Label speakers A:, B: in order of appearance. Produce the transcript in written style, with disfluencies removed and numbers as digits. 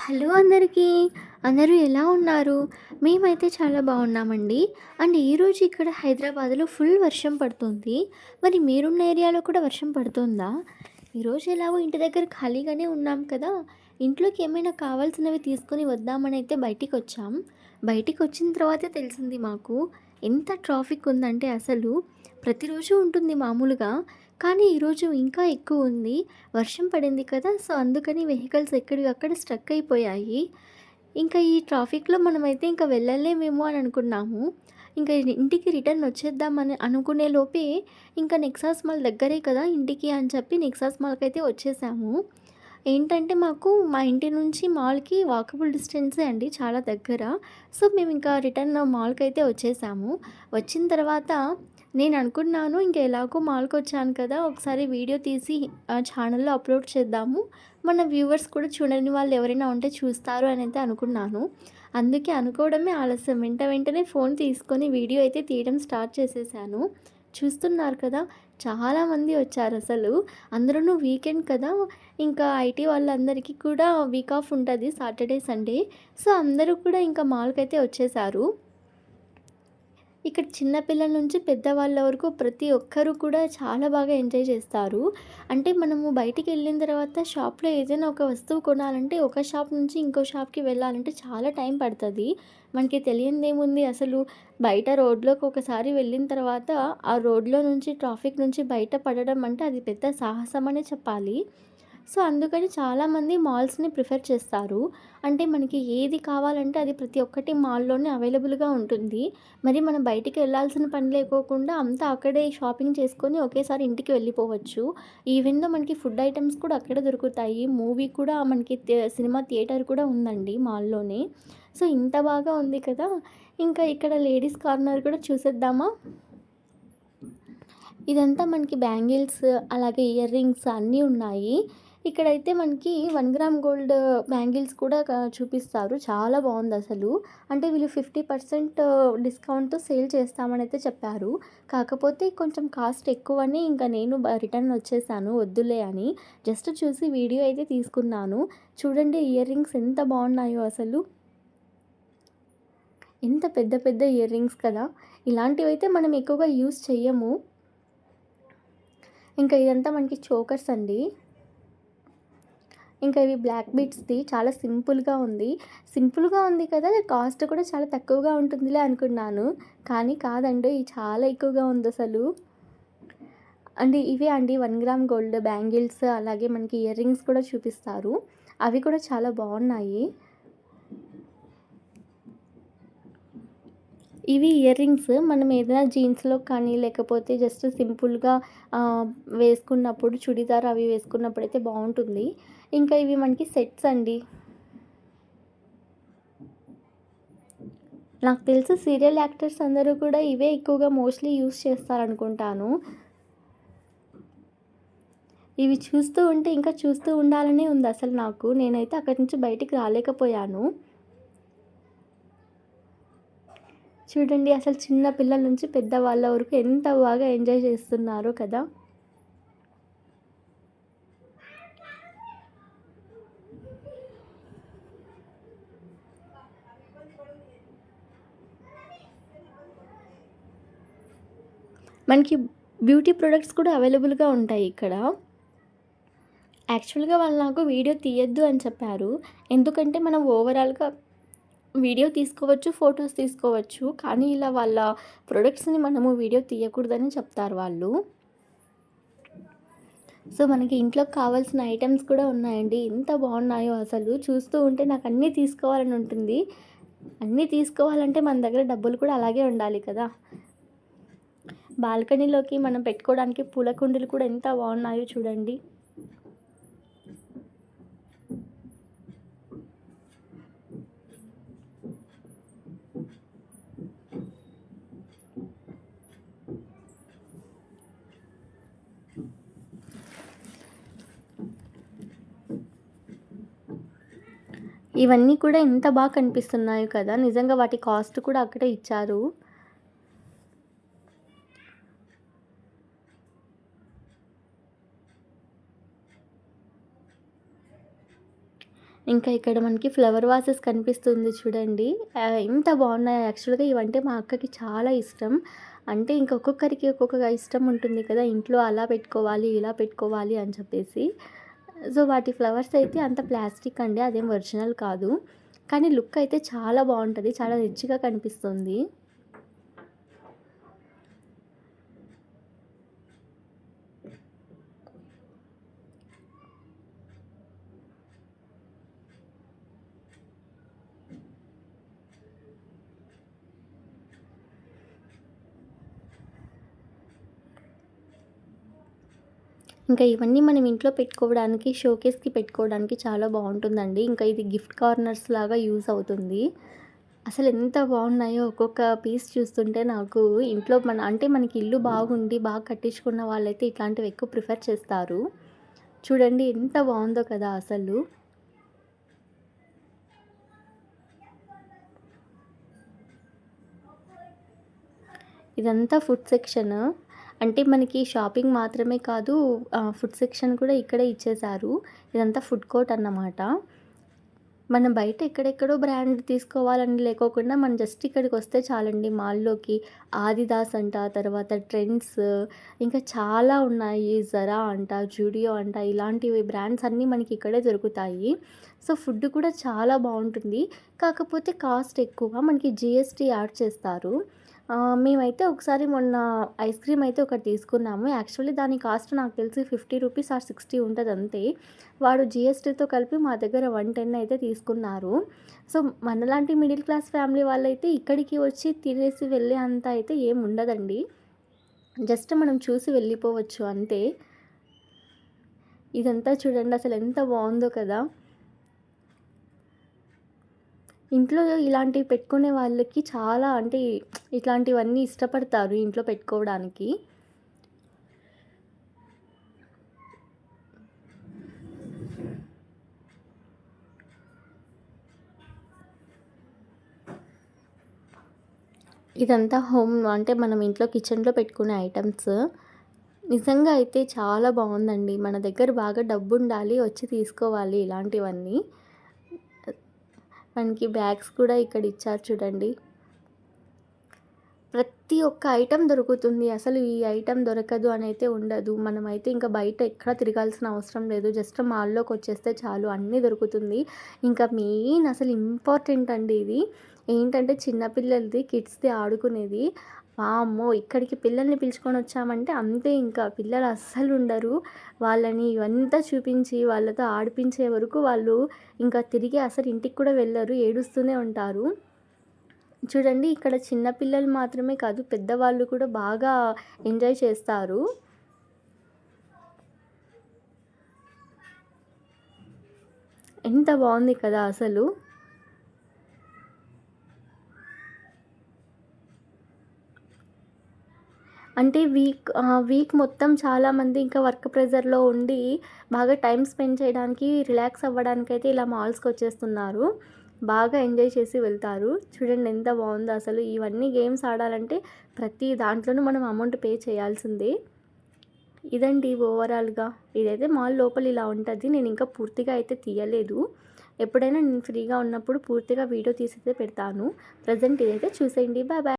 A: Hello అందరికీ. అందరూ ఎలా ఉన్నారు? మేమైతే చాలా బాగున్నామండి. అండ్ ఈరోజు ఇక్కడ హైదరాబాద్‌లో ఫుల్ వర్షం పడుతుంది. మరి మీరున్న ఏరియాలో కూడా వర్షం పడుతుందా? ఈరోజు ఎలాగో ఇంటి దగ్గర ఖాళీగానే ఉన్నాం కదా! ఇంట్లోకి ఏమైనా కావాల్సినవి తీసుకొని వద్దామనైతే బయటికొచ్చాం. బయటికొచ్చిన తర్వాతే తెలిసింది మాకు ఎంత ట్రాఫిక్ ఉందంటే అసలు ప్రతిరోజు ఉంటుంది మామూలుగా. కానీ ఈరోజు ఇంకా ఎక్కువుంది. వర్షం పడింది కదా! సో, అందుకని వెహికల్స్ ఎక్కడివి అక్కడ స్ట్రక్ అయిపోయాయి. ఇంకా ఈ ట్రాఫిక్‌లో మనమైతే ఇంక వెళ్ళలేమేమో అని అనుకున్నాము. ఇంక ఇంటికి రిటర్న్ వచ్చేద్దామని అనుకునే లోపే ఇంకా నెక్సాస్ మాల్ దగ్గరే కదా ఇంటికి అని చెప్పి నెక్సాస్ మాల్‌కైతే వచ్చేసాము. ఏంటంటే మాకు మా ఇంటి నుంచి మాల్‌కి వాకబుల్ డిస్టెన్సే అండి, చాలా దగ్గర. సో, మేమింకా రిటర్న్ మాల్‌కైతే వచ్చేసాము. వచ్చిన తర్వాత నేననుకున్నాను ఇంక ఎలాగో మాల్‌కొచ్చాను కదా! ఒకసారి వీడియో తీసి ఛానెల్‌లో అప్‌లోడ్ చేద్దాము. మన వ్యూవర్స్ కూడా చూడని వాళ్ళు ఎవరైనా ఉంటే చూస్తారు అనైతే అనుకున్నాను. అందుకే అనుకోవడమే ఆలస్యం. వెంటనే ఫోన్ తీసుకొని వీడియో అయితే తీయడం స్టార్ట్ చేసేసాను. చూస్తున్నారు కదా! చాలామంది వచ్చారసలు. అందులోనూ వీకెండ్ కదా! ఇంకా ఐటీ వాళ్ళందరికీ కూడా వీక్ ఆఫ్ ఉంటది సాటర్‌డే, సండే. సో, అందరూ కూడా ఇంకా మాల్‌కైతే వచ్చేసారు. ఇక్కడ చిన్న పిల్లల నుంచి పెద్దవాళ్ళ వరకు ప్రతి ఒక్కరు కూడా చాలా బాగా ఎంజాయ్ చేస్తారు. అంటే మనము బయటికెళ్ళిన తర్వాత షాప్‌లో ఏదైనా ఒక వస్తువు కొనాలంటే ఒక షాప్ నుంచి ఇంకో షాప్‌కి వెళ్ళాలంటే చాలా టైం పడతది. మనకి తెలియనిదేముంది అసలు. బయట రోడ్లోకి ఒకసారి వెళ్ళిన తర్వాత ఆ రోడ్లో నుంచి ట్రాఫిక్ నుంచి బయట పడడం అంటే అది పెద్ద సాహసమనే చెప్పాలి. సో, అందుకని చాలామంది మాల్స్‌ని ప్రిఫర్ చేస్తారు. అంటే మనకి ఏది కావాలంటే అది ప్రతి ఒక్కటి మాల్‌లోనే అవైలబుల్‌గా ఉంటుంది. మరి మనం బయటికి వెళ్ళాల్సిన పని లేకోకుండా అంతా అక్కడే షాపింగ్ చేసుకొని ఒకేసారి ఇంటికి వెళ్ళిపోవచ్చు. ఈవెన్ దో మనకి ఫుడ్ ఐటెమ్స్ కూడా అక్కడే దొరుకుతాయి. మూవీ కూడా మనకి సినిమా థియేటర్ కూడా ఉందండి మాల్‌లోనే. సో, ఇంత బాగా ఉంది కదా! ఇంకా ఇక్కడ లేడీస్ కార్నర్ కూడా చూసేద్దామా? ఇదంతా మనకి బ్యాంగిల్స్, అలాగే ఇయర్ రింగ్స్ అన్నీ ఉన్నాయి. ఇక్కడైతే మనకి 1 గ్రామ్ గోల్డ్ బ్యాంగిల్స్ కూడా చూపిస్తారు. చాలా బావుందసలు. అంటే వీళ్ళు 50% డిస్కౌంట్‌తో సేల్ చేస్తామనైతే చెప్పారు. కాకపోతే కొంచెం కాస్ట్ ఎక్కువని ఇంక నేను రిటర్న్ వచ్చేసాను వద్దులే అని. జస్ట్ చూసి వీడియో అయితే తీసుకున్నాను. చూడండి ఇయర్ రింగ్స్ ఎంత బావున్నాయో అసలు. ఎంత పెద్ద పెద్ద ఇయర్ రింగ్స్ కదా! ఇలాంటివైతే మనం ఎక్కువగా యూజ్ చెయ్యము. ఇంకా ఇదంతా మనకి చోకర్స్ అండి. ఇంకా ఇవి బ్లాక్ బీడ్స్‌ది చాలా సింపుల్‌గా ఉంది కదా! కాస్ట్ కూడా చాలా తక్కువగా ఉంటుందిలే అనుకున్నాను. కానీ కాదండి, ఇది చాలా ఎక్కువగా ఉందసలు. అంటే ఇవే అండి 1 గ్రామ్ గోల్డ్ బ్యాంగిల్స్, అలాగే మనకి ఇయర్ రింగ్స్ కూడా చూపిస్తారు. అవి కూడా చాలా బావున్నాయి. ఇవి ఇయర్ రింగ్స్ మనం ఏదైనా జీన్స్‌లో కానీ, లేకపోతే జస్ట్ సింపుల్‌గా ఆహ్, వేసుకున్నప్పుడు చుడిదార్ అవి వేసుకున్నప్పుడైతే బావుంటుంది. ఇంకా ఇవి మనకి సెట్స్ అండి. నాకు తెలిసి సీరియల్ యాక్టర్స్ అందరూ కూడా ఇవే ఎక్కువగా మోస్ట్‌లీ యూజ్ చేస్తారనుకుంటాను. ఇవి చూస్తూ ఉంటే ఇంకా చూస్తూ ఉండాలనే ఉందసలు నాకు. నేనైతే అక్కడి నుంచి బయటికి రాలేకపోయాను. చూడండి అసలు చిన్న పిల్లల నుంచి పెద్దవాళ్ళ వరకు ఎంత బాగా ఎంజాయ్ చేస్తున్నారో కదా! మనకి బ్యూటీ ప్రొడక్ట్స్ కూడా అవైలబుల్‌గా ఉంటాయి ఇక్కడ. యాక్చువల్‌గా వాళ్ళు నాకు వీడియో తీయొద్దు అని చెప్పారు. ఎందుకంటే మనం ఓవరాల్‌గా వీడియో తీసుకోవచ్చు, ఫోటోస్ తీసుకోవచ్చు. కానీ ఇలా వాళ్ళ ప్రొడక్ట్స్‌ని మనము వీడియో తీయకూడదని చెప్తారు వాళ్ళు. సో, మనకి ఇంట్లోకి కావాల్సిన ఐటెమ్స్ కూడా ఉన్నాయండి. ఎంత బాగున్నాయో అసలు. చూస్తూ ఉంటే నాకు అన్నీ తీసుకోవాలని ఉంటుంది. అన్నీ తీసుకోవాలంటే మన దగ్గర డబ్బులు కూడా అలాగే ఉండాలి కదా! బాల్కనీలోకి మనం పెట్టుకోవడానికి పూల కుండీలు కూడా ఎంత బాగున్నాయో చూడండి. ఇవన్నీ కూడా ఎంత బాగా కనిపిస్తున్నాయో కదా! నిజంగా వాటి కాస్ట్ కూడా అక్కడే ఇచ్చారు. ఇంకా ఇక్కడ మనకి ఫ్లవర్ వాసెస్ కనిపిస్తుంది చూడండి. ఎంత బాగున్నాయో యాక్చువల్‌గా ఇవంటే మా అక్కకి చాలా ఇష్టం. అంటే ఇంక ఒక్కొక్కరికి ఒక్కొక్క ఇష్టం ఉంటుంది కదా! ఇంట్లో అలా పెట్టుకోవాలి, ఇలా పెట్టుకోవాలి అని చెప్పేసి. సో, వాటి ఫ్లవర్స్ అయితే అంత ప్లాస్టిక్ అండి. అదేం ఒరిజినల్ కాదు. కానీ లుక్ అయితే చాలా బావుంటది. చాలా రిచ్‌గా కనిపిస్తుంది. ఇంకా ఇవన్నీ మనం ఇంట్లో పెట్టుకోవడానికి, షోకేస్‌కి పెట్టుకోవడానికి చాలా బావుంటుందండి. ఇంకా ఇది గిఫ్ట్ కార్నర్స్ లాగా యూజ్ అవుతుంది. అసలెంత బాగున్నాయో ఒక్కొక్క పీస్ చూస్తుంటే నాకు ఇంట్లో అంటే మనకి ఇల్లు బాగుండి, బాగా కట్టించుకున్న వాళ్ళైతే ఇట్లాంటివి ఎక్కువ ప్రిఫర్ చేస్తారు. చూడండి ఎంత బావుందో కదా అసలు. ఇదంతా ఫుడ్ సెక్షన్. అంటే మనకి షాపింగ్ మాత్రమే కాదు, ఫుడ్ సెక్షన్ కూడా ఇక్కడే ఇచ్చేశారు. ఇదంతా ఫుడ్ కోర్ట్ అన్నమాట. మనం బయట ఎక్కడెక్కడో బ్రాండ్ తీసుకోవాలని లేకోకుండా మనం జస్ట్ ఇక్కడికొస్తే చాలండి మాల్‌లోకి. ఆదిదాస్ అంట, తర్వాత ట్రెండ్స్, ఇంకా చాలా ఉన్నాయి. జరా అంట, జూడియో అంట, ఇలాంటివి బ్రాండ్స్ అన్నీ మనకి ఇక్కడే దొరుకుతాయి. సో, ఫుడ్ కూడా చాలా బావుంటుంది. కాకపోతే కాస్ట్ ఎక్కువ. మనకి జీఎస్టీ యాడ్ చేస్తారు. మేమైతే ఒకసారి మొన్న ఐస్ క్రీమ్ అయితే ఒకటి తీసుకున్నాము. యాక్చువల్లీ దాని కాస్ట్ నాకు తెలిసి రూ. 50 ఆర్ 60 ఉంటదంతే. వాడు జీఎస్టీతో కలిపి మా దగ్గర 110 అయితే తీసుకున్నారు. సో, మనలాంటి మిడిల్ క్లాస్ ఫ్యామిలీ వాళ్ళైతే ఇక్కడికి వచ్చి తినేసి వెళ్ళే అంత అయితే ఏముండదండి. జస్ట్ మనం చూసి వెళ్ళిపోవచ్చు అంతే. ఇదంతా చూడండి అసలెంత బావుందో కదా! ఇంట్లో ఇలాంటివి పెట్టుకునే వాళ్ళకి చాలా అంటే ఇట్లాంటివన్నీ ఇష్టపడతారు ఇంట్లో పెట్టుకోవడానికి. ఇదంతా హోమ్ అంటే మనం ఇంట్లో కిచెన్‌లో పెట్టుకునే ఐటెమ్స్. నిజంగా అయితే చాలా బావుందండి. మన దగ్గర బాగా డబ్బుండాలి, వచ్చి తీసుకోవాలి ఇలాంటివన్నీ. మనకి బ్యాగ్స్ కూడా ఇక్కడ ఇచ్చారు చూడండి. ప్రతి ఒక్క ఐటెం దొరుకుతుంది. అసలు ఈ ఐటెం దొరకదు అనైతే ఉండదు. మనమైతే ఇంకా బయట ఎక్కడ తిరగాల్సిన అవసరం లేదు. జస్ట్ మాల్‌లోకొచ్చేస్తే చాలు అన్నీ దొరుకుతుంది. ఇంకా మెయిన్ అసలు ఇంపార్టెంట్ అండి ఇది. ఏంటంటే చిన్న పిల్లలది కిడ్స్‌ది ఆడుకునేది. వామ్మో! ఇక్కడికి పిల్లల్ని పిలుచుకొనొచ్చామంటే అంతే ఇంకా పిల్లలు అస్సలుండరు. వాళ్ళని ఇవంతా చూపించి వాళ్ళతో ఆడిపించే వరకు వాళ్ళు ఇంకా తిరిగి అసలు ఇంటికి కూడా వెళ్ళరు. ఏడుస్తూనే ఉంటారు. చూడండి ఇక్కడ చిన్న పిల్లలు మాత్రమే కాదు, పెద్దవాళ్ళు కూడా బాగా ఎంజాయ్ చేస్తారు. ఎంత బావుంది కదా అసలు. అంటే వీక్ మొత్తం చాలామంది ఇంకా వర్క్ ప్రెషర్‌లో ఉండి బాగా టైమ్ స్పెండ్ చేయడానికి, రిలాక్స్ అవ్వడానికైతే ఇలా మాల్స్‌కొచ్చేస్తున్నారు. బాగా ఎంజాయ్ చేసి వెళ్తారు. చూడండి ఎంత బావుందో అసలు. ఇవన్నీ గేమ్స్ ఆడాలంటే ప్రతి దాంట్లోనూ మనం అమౌంట్ పే చేయాల్సిందే. ఇదండి ఓవరాల్‌గా. ఇదైతే మాల్ లోపల ఇలా ఉంటది. నేనింకా పూర్తిగా అయితే తీయలేదు. ఎప్పుడైనా నేను ఫ్రీగా ఉన్నప్పుడు పూర్తిగా వీడియో తీసైతే పెడతాను. ప్రెజెంట్ ఇదైతే చూసేయండి. Bye bye.